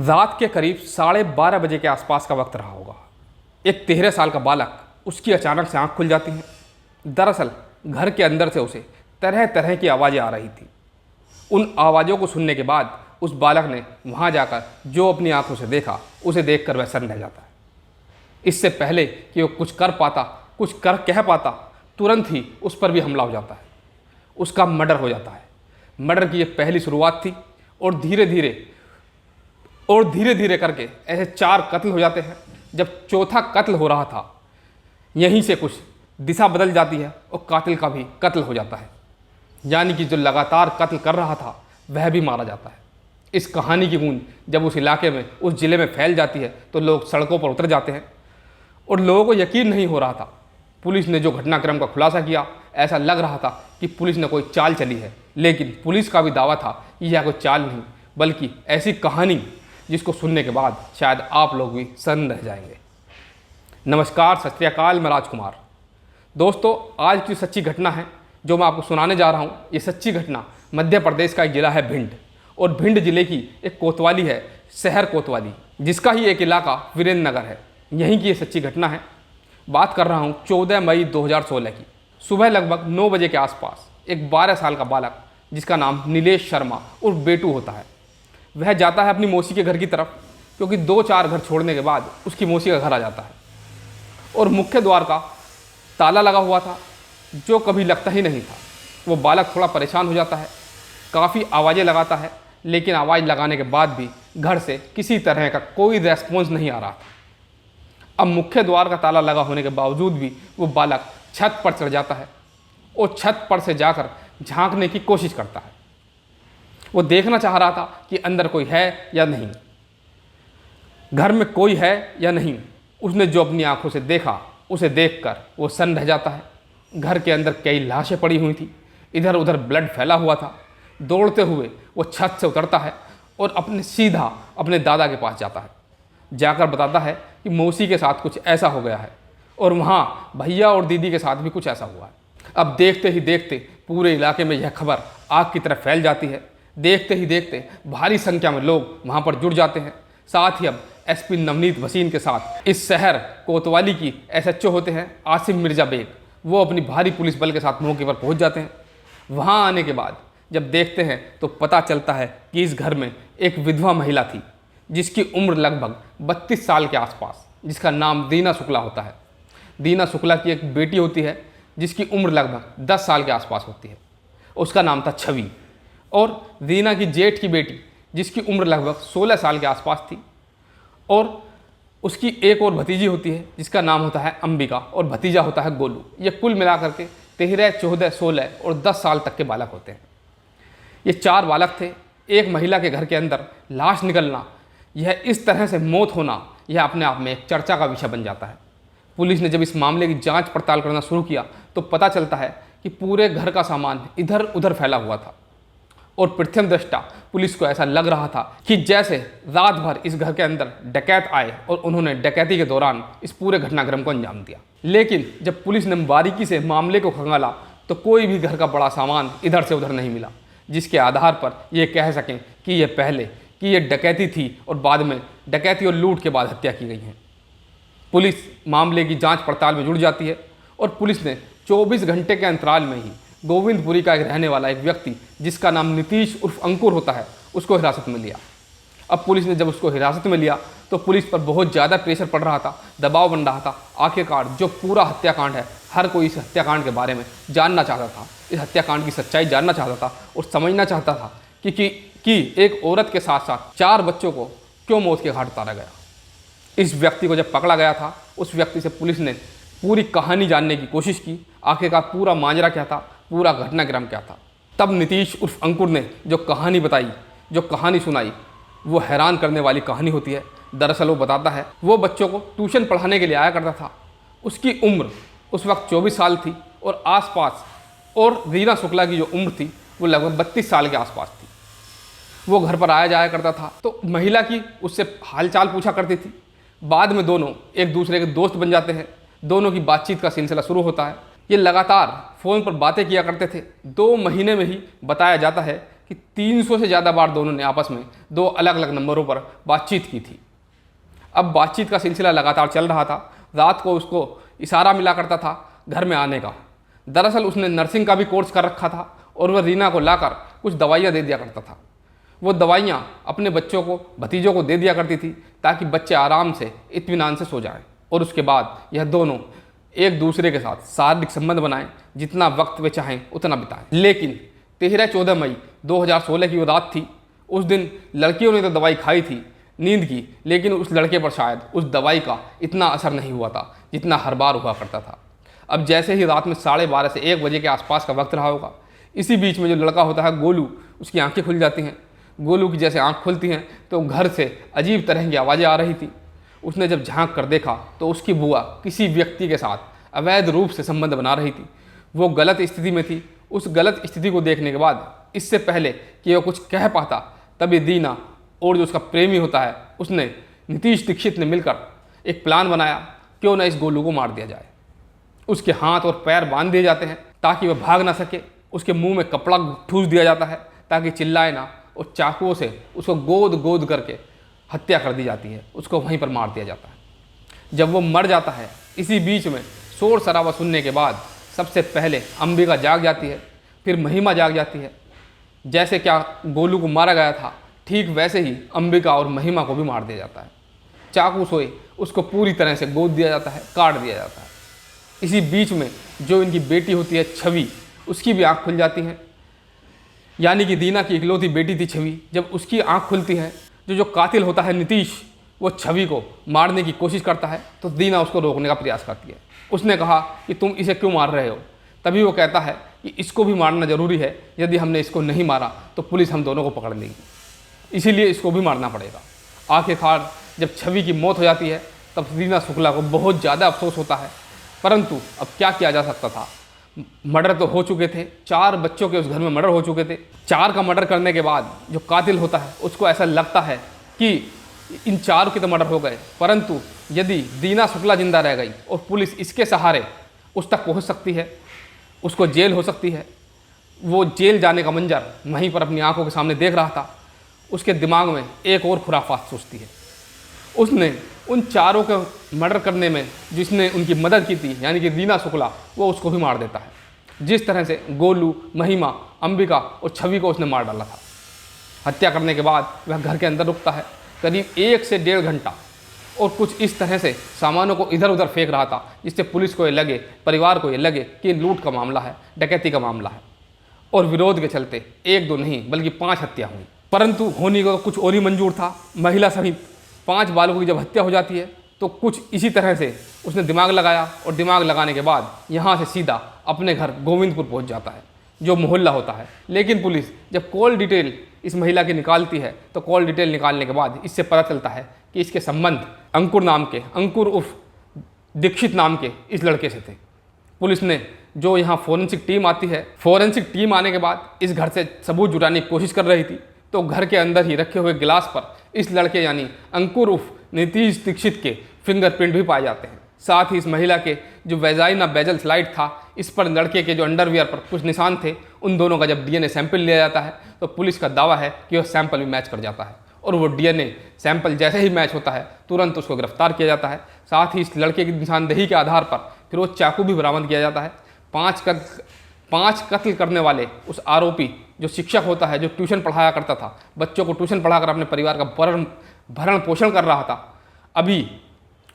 रात के करीब 12:30 बजे के आसपास का वक्त रहा होगा। एक 13 साल का बालक, उसकी अचानक से आंख खुल जाती है। दरअसल घर के अंदर से उसे तरह तरह की आवाज़ें आ रही थी। उन आवाज़ों को सुनने के बाद उस बालक ने वहाँ जाकर जो अपनी आंखों से देखा, उसे देखकर वह सन्न रह जाता है। इससे पहले कि वो कुछ कर पाता, कुछ कर कह पाता, तुरंत ही उस पर भी हमला हो जाता है। उसका मर्डर हो जाता है। मर्डर की ये पहली शुरुआत थी और धीरे धीरे करके ऐसे 4 कत्ल हो जाते हैं। जब चौथा कत्ल हो रहा था, यहीं से कुछ दिशा बदल जाती है और कातिल का भी कत्ल हो जाता है। यानी कि जो लगातार कत्ल कर रहा था वह भी मारा जाता है। इस कहानी की गूंज जब उस इलाके में, उस ज़िले में फैल जाती है तो लोग सड़कों पर उतर जाते हैं और लोगों को यकीन नहीं हो रहा था। पुलिस ने जो घटनाक्रम का खुलासा किया, ऐसा लग रहा था कि पुलिस ने कोई चाल चली है, लेकिन पुलिस का भी दावा था कि यह कोई चाल नहीं बल्कि ऐसी कहानी जिसको सुनने के बाद शायद आप लोग भी सन्न रह जाएंगे। नमस्कार, सत श्री अकाल, मैं राजकुमार। दोस्तों, आज की सच्ची घटना है जो मैं आपको सुनाने जा रहा हूँ। ये सच्ची घटना मध्य प्रदेश का एक ज़िला है भिंड, और भिंड ज़िले की एक कोतवाली है, शहर कोतवाली, जिसका ही एक इलाका वीरेंद्र नगर है। यहीं की ये सच्ची घटना है। बात कर रहा हूँ 14 मई 2016 की। सुबह लगभग 9 बजे के आसपास एक 12 साल का बालक, जिसका नाम नीलेश शर्मा उर्फ बेटू होता है, वह जाता है अपनी मौसी के घर की तरफ, क्योंकि 2-4 घर छोड़ने के बाद उसकी मौसी का घर आ जाता है। और मुख्य द्वार का ताला लगा हुआ था, जो कभी लगता ही नहीं था। वो बालक थोड़ा परेशान हो जाता है, काफ़ी आवाज़ें लगाता है, लेकिन आवाज़ लगाने के बाद भी घर से किसी तरह का कोई रेस्पॉन्स नहीं आ रहा था। अब मुख्य द्वार का ताला लगा होने के बावजूद भी वो बालक छत पर चढ़ जाता है और छत पर से जाकर झांकने की कोशिश करता है। वो देखना चाह रहा था कि अंदर कोई है या नहीं, घर में कोई है या नहीं। उसने जो अपनी आंखों से देखा, उसे देखकर वो सन्न रह जाता है। घर के अंदर कई लाशें पड़ी हुई थी, इधर उधर ब्लड फैला हुआ था। दौड़ते हुए वो छत से उतरता है और सीधा अपने दादा के पास जाता है। जाकर बताता है कि मौसी के साथ कुछ ऐसा हो गया है और वहाँ भैया और दीदी के साथ भी कुछ ऐसा हुआ है। अब देखते ही देखते पूरे इलाके में यह खबर आग की तरह फैल जाती है। देखते ही देखते भारी संख्या में लोग वहाँ पर जुड़ जाते हैं। साथ ही अब एसपी नवनीत भसीन के साथ इस शहर कोतवाली की एसएचओ होते हैं आसिम मिर्जा बेग, वो अपनी भारी पुलिस बल के साथ मौके पर पहुँच जाते हैं। वहाँ आने के बाद जब देखते हैं तो पता चलता है कि इस घर में एक विधवा महिला थी, जिसकी उम्र लगभग 32 साल के आसपास, जिसका नाम दीना शुक्ला होता है। दीना शुक्ला की एक बेटी होती है जिसकी उम्र लगभग 10 साल के आसपास होती है, उसका नाम था छवि। और दीना की जेठ की बेटी, जिसकी उम्र लगभग 16 साल के आसपास थी, और उसकी एक और भतीजी होती है जिसका नाम होता है अंबिका, और भतीजा होता है गोलू। ये कुल मिलाकर के 13, 14, 16 और 10 साल तक के बालक होते हैं। ये 4 बालक थे। एक महिला के घर के अंदर लाश निकलना, यह इस तरह से मौत होना, यह अपने आप में एक चर्चा का विषय बन जाता है। पुलिस ने जब इस मामले की जांच पड़ताल करना शुरू किया तो पता चलता है कि पूरे घर का सामान इधर उधर फैला हुआ था, और प्रथम दृष्टा पुलिस को ऐसा लग रहा था कि जैसे रात भर इस घर के अंदर डकैत आए और उन्होंने डकैती के दौरान इस पूरे घटनाक्रम को अंजाम दिया। लेकिन जब पुलिस ने बारीकी से मामले को खंगाला तो कोई भी घर का बड़ा सामान इधर से उधर नहीं मिला, जिसके आधार पर ये कह सकें कि ये पहले कि ये डकैती थी और बाद में डकैती और लूट के बाद हत्या की गई है। पुलिस मामले की जांच पड़ताल में जुड़ जाती है और पुलिस ने 24 घंटे के अंतराल में ही गोविंदपुरी का एक रहने वाला एक व्यक्ति, जिसका नाम नीतीश उर्फ अंकुर होता है, उसको हिरासत में लिया। अब पुलिस ने जब उसको हिरासत में लिया तो पुलिस पर बहुत ज़्यादा प्रेशर पड़ रहा था, दबाव बन रहा था। आखिरकार जो पूरा हत्याकांड है, हर कोई इस हत्याकांड के बारे में जानना चाहता था, इस हत्याकांड की सच्चाई जानना चाहता था और समझना चाहता था कि एक औरत के साथ साथ 4 बच्चों को क्यों मौत के घाट उतारा गया। इस व्यक्ति को जब पकड़ा गया था, उस व्यक्ति से पुलिस ने पूरी कहानी जानने की कोशिश की। आखिरकार पूरा माजरा क्या था, पूरा घटनाक्रम क्या था। तब नीतीश उर्फ अंकुर ने जो कहानी बताई, जो कहानी सुनाई, वो हैरान करने वाली कहानी होती है। दरअसल वो बताता है वो बच्चों को ट्यूशन पढ़ाने के लिए आया करता था। उसकी उम्र उस वक्त 24 साल थी और आसपास, और दीना शुक्ला की जो उम्र थी वो लगभग 32 साल के आसपास थी। वो घर पर आया जाया करता था तो महिला की उससे हालचाल पूछा करती थी। बाद में दोनों एक दूसरे के दोस्त बन जाते हैं। दोनों की बातचीत का सिलसिला शुरू होता है। ये लगातार फ़ोन पर बातें किया करते थे। 2 महीने में ही बताया जाता है कि 300 से ज़्यादा बार दोनों ने आपस में 2 अलग अलग नंबरों पर बातचीत की थी। अब बातचीत का सिलसिला लगातार चल रहा था। रात को उसको इशारा मिला करता था घर में आने का। दरअसल उसने नर्सिंग का भी कोर्स कर रखा था और वह रीना को लाकर कुछ दवाइयाँ दे दिया करता था। वो दवाइयाँ अपने बच्चों को, भतीजों को दे दिया करती थी ताकि बच्चे आराम से, इत्मीनान से सो जाएं और उसके बाद यह दोनों एक दूसरे के साथ शारीरिक संबंध बनाएं, जितना वक्त वे चाहें उतना बिताएं। लेकिन 13-14 मई 2016 की वो रात थी। उस दिन लड़कियों ने तो दवाई खाई थी, नींद की, लेकिन उस लड़के पर शायद उस दवाई का इतना असर नहीं हुआ था जितना हर बार हुआ करता था। अब जैसे ही रात में 12:30 से 1 बजे के आसपास का वक्त रहा होगा, इसी बीच में जो लड़का होता है गोलू, उसकी आंखें खुल जाती हैं। गोलू की जैसे आंख खुलती हैं तो घर से अजीब तरह की आवाज़ें आ रही थी। उसने जब झांक कर देखा तो उसकी बुआ किसी व्यक्ति के साथ अवैध रूप से संबंध बना रही थी। वो गलत स्थिति में थी। उस गलत स्थिति को देखने के बाद, इससे पहले कि वो कुछ कह पाता, तभी दीना और जो उसका प्रेमी होता है, उसने नीतीश दीक्षित ने मिलकर एक प्लान बनाया, क्यों ना इस गोलू को मार दिया जाए। उसके हाथ और पैर बांध दिए जाते हैं ताकि वह भाग ना सके। उसके मुंह में कपड़ा ठूस दिया जाता है ताकि चिल्लाए ना, और चाकुओं से उसको गोद गोद करके हत्या कर दी जाती है। उसको वहीं पर मार दिया जाता है। जब वो मर जाता है, इसी बीच में शोर शराबा सुनने के बाद सबसे पहले अंबिका जाग जाती है, फिर महिमा जाग जाती है। जैसे क्या गोलू को मारा गया था, ठीक वैसे ही अंबिका और महिमा को भी मार दिया जाता है। चाकू सोए उसको पूरी तरह से गोद दिया जाता है, काट दिया जाता है। इसी बीच में जो इनकी बेटी होती है छवि, उसकी भी आँख खुल जाती है। यानी कि दीना की इकलौती बेटी थी छवि। जब उसकी आँख खुलती है, जो कातिल होता है नीतीश, वो छवि को मारने की कोशिश करता है तो दीना उसको रोकने का प्रयास करती है। उसने कहा कि तुम इसे क्यों मार रहे हो। तभी वो कहता है कि इसको भी मारना ज़रूरी है, यदि हमने इसको नहीं मारा तो पुलिस हम दोनों को पकड़ लेगी, इसीलिए इसको भी मारना पड़ेगा। आखिरकार जब छवि की मौत हो जाती है तब दीना शुक्ला को बहुत ज़्यादा अफसोस होता है, परंतु अब क्या किया जा सकता था। मर्डर तो हो चुके थे, 4 बच्चों के उस घर में मर्डर हो चुके थे। 4 का मर्डर करने के बाद जो कातिल होता है उसको ऐसा लगता है कि इन 4 के तो मर्डर हो गए, परंतु यदि दीना शुक्ला जिंदा रह गई और पुलिस इसके सहारे उस तक पहुंच सकती है, उसको जेल हो सकती है। वो जेल जाने का मंजर वहीं पर अपनी आंखों के सामने देख रहा था। उसके दिमाग में एक और खुराफात सोचती है। उसने उन 4 को मर्डर करने में जिसने उनकी मदद की थी, यानी कि दीना शुक्ला, वो उसको भी मार देता है। जिस तरह से गोलू, महिमा, अंबिका और छवि को उसने मार डाला था। हत्या करने के बाद वह घर के अंदर रुकता है करीब 1 से 1.5 घंटा, और कुछ इस तरह से सामानों को इधर उधर फेंक रहा था जिससे पुलिस को ये लगे, परिवार को ये लगे कि लूट का मामला है, डकैती का मामला है। और विरोध के चलते 1-2 नहीं बल्कि 5 हत्या हुई। परंतु होने को कुछ और ही मंजूर था। महिला सहित 5 बालकों की जब हत्या हो जाती है तो कुछ इसी तरह से उसने दिमाग लगाया, और दिमाग लगाने के बाद यहाँ से सीधा अपने घर गोविंदपुर पहुँच जाता है, जो मोहल्ला होता है। लेकिन पुलिस जब कॉल डिटेल इस महिला की निकालती है तो कॉल डिटेल निकालने के बाद इससे पता चलता है कि इसके संबंध अंकुर उर्फ दीक्षित नाम के इस लड़के से थे। पुलिस ने जो यहाँ फोरेंसिक टीम आती है, फोरेंसिक टीम आने के बाद इस घर से सबूत जुटाने की कोशिश कर रही थी, तो घर के अंदर ही रखे हुए गिलास पर इस लड़के यानी अंकुर उर्फ नीतीश दीक्षित के फिंगरप्रिंट भी पाए जाते हैं। साथ ही इस महिला के जो वेजाइना बेजल स्लाइड था, इस पर लड़के के जो अंडरवियर पर कुछ निशान थे, उन दोनों का जब डीएनए सैंपल लिया जाता है तो पुलिस का दावा है कि वह सैंपल भी मैच कर जाता है, और वो डीएनए सैंपल जैसे ही मैच होता है तुरंत उसको गिरफ्तार किया जाता है। साथ ही इस लड़के की निशानदेही के आधार पर फिर वो चाकू भी बरामद किया जाता है। 5 कत्ल करने वाले उस आरोपी जो शिक्षक होता है, जो ट्यूशन पढ़ाया करता था, बच्चों को ट्यूशन पढ़ाकर अपने परिवार का भरण पोषण कर रहा था,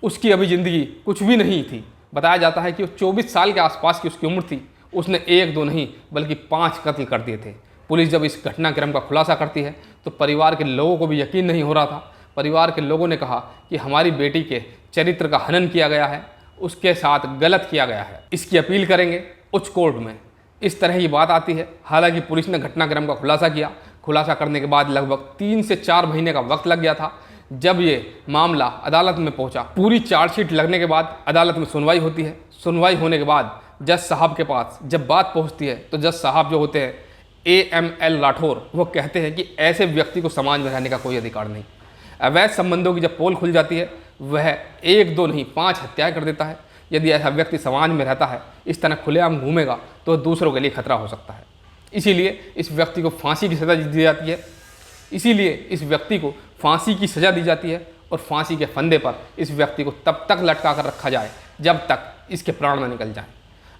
उसकी अभी ज़िंदगी कुछ भी नहीं थी। बताया जाता है कि वो 24 साल के आसपास की उसकी उम्र थी। उसने 1-2 नहीं बल्कि 5 कत्ल कर दिए थे। पुलिस जब इस घटनाक्रम का खुलासा करती है तो परिवार के लोगों को भी यकीन नहीं हो रहा था। परिवार के लोगों ने कहा कि हमारी बेटी के चरित्र का हनन किया गया है, उसके साथ गलत किया गया है, इसकी अपील करेंगे उच्च कोर्ट में। इस तरह की बात आती है। हालांकि पुलिस ने घटनाक्रम का खुलासा किया। खुलासा करने के बाद लगभग 3 से 4 महीने का वक्त लग गया था। जब ये मामला अदालत में पहुंचा, पूरी चार्जशीट लगने के बाद अदालत में सुनवाई होती है। सुनवाई होने के बाद जज साहब के पास जब बात पहुंचती है तो जज साहब जो होते हैं AML राठौर, वो कहते हैं कि ऐसे व्यक्ति को समाज में रहने का कोई अधिकार नहीं। अवैध संबंधों की जब पोल खुल जाती है, वह 1-2 नहीं 5 हत्याएं कर देता है। यदि ऐसा व्यक्ति समाज में रहता है, इस तरह खुलेआम घूमेगा तो दूसरों के लिए खतरा हो सकता है। इसीलिए इस व्यक्ति को फांसी की सज़ा दी जाती है। इसीलिए इस व्यक्ति को फांसी की सज़ा दी जाती है और फांसी के फंदे पर इस व्यक्ति को तब तक लटका कर रखा जाए जब तक इसके प्राण न निकल जाएं।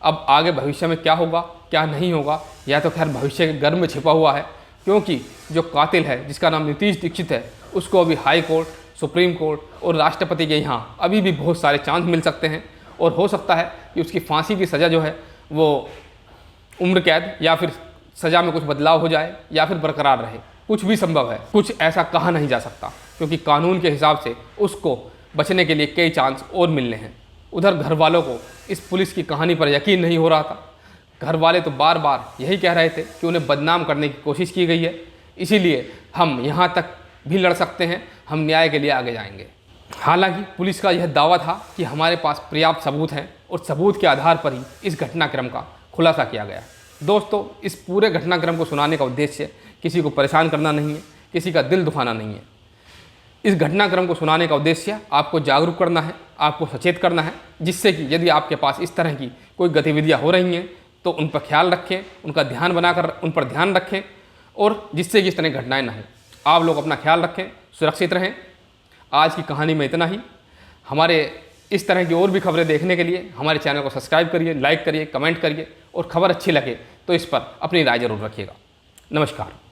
अब आगे भविष्य में क्या होगा क्या नहीं होगा, यह तो खैर भविष्य के गर्भ में छिपा हुआ है, क्योंकि जो कातिल है जिसका नाम नीतीश दीक्षित है उसको अभी हाई कोर्ट, सुप्रीम कोर्ट और राष्ट्रपति के यहाँ अभी भी बहुत सारे चांस मिल सकते हैं और हो सकता है कि उसकी फांसी की सज़ा जो है वो उम्र कैद या फिर सज़ा में कुछ बदलाव हो जाए या फिर बरकरार रहे। कुछ भी संभव है, कुछ ऐसा कहा नहीं जा सकता, क्योंकि कानून के हिसाब से उसको बचने के लिए कई चांस और मिलने हैं। उधर घर वालों को इस पुलिस की कहानी पर यकीन नहीं हो रहा था। घर वाले तो बार बार यही कह रहे थे कि उन्हें बदनाम करने की कोशिश की गई है, इसीलिए हम यहाँ तक भी लड़ सकते हैं, हम न्याय के लिए आगे जाएंगे। हालांकि पुलिस का यह दावा था कि हमारे पास पर्याप्त सबूत हैं और सबूत के आधार पर ही इस घटनाक्रम का खुलासा किया गया। दोस्तों, इस पूरे घटनाक्रम को सुनाने का उद्देश्य किसी को परेशान करना नहीं है, किसी का दिल दुखाना नहीं है। इस घटनाक्रम को सुनाने का उद्देश्य आपको जागरूक करना है, आपको सचेत करना है, जिससे कि यदि आपके पास इस तरह की कोई गतिविधियाँ हो रही हैं तो उन पर ख्याल रखें, उनका ध्यान बनाकर उन पर ध्यान रखें और जिससे कि इस तरह घटनाएं ना हो। आप लोग अपना ख्याल रखें, सुरक्षित रहें। आज की कहानी में इतना ही। हमारे इस तरह की और भी खबरें देखने के लिए हमारे चैनल को सब्सक्राइब करिए, लाइक करिए, कमेंट करिए और खबर अच्छी लगे तो इस पर अपनी राय जरूर रखिएगा। नमस्कार।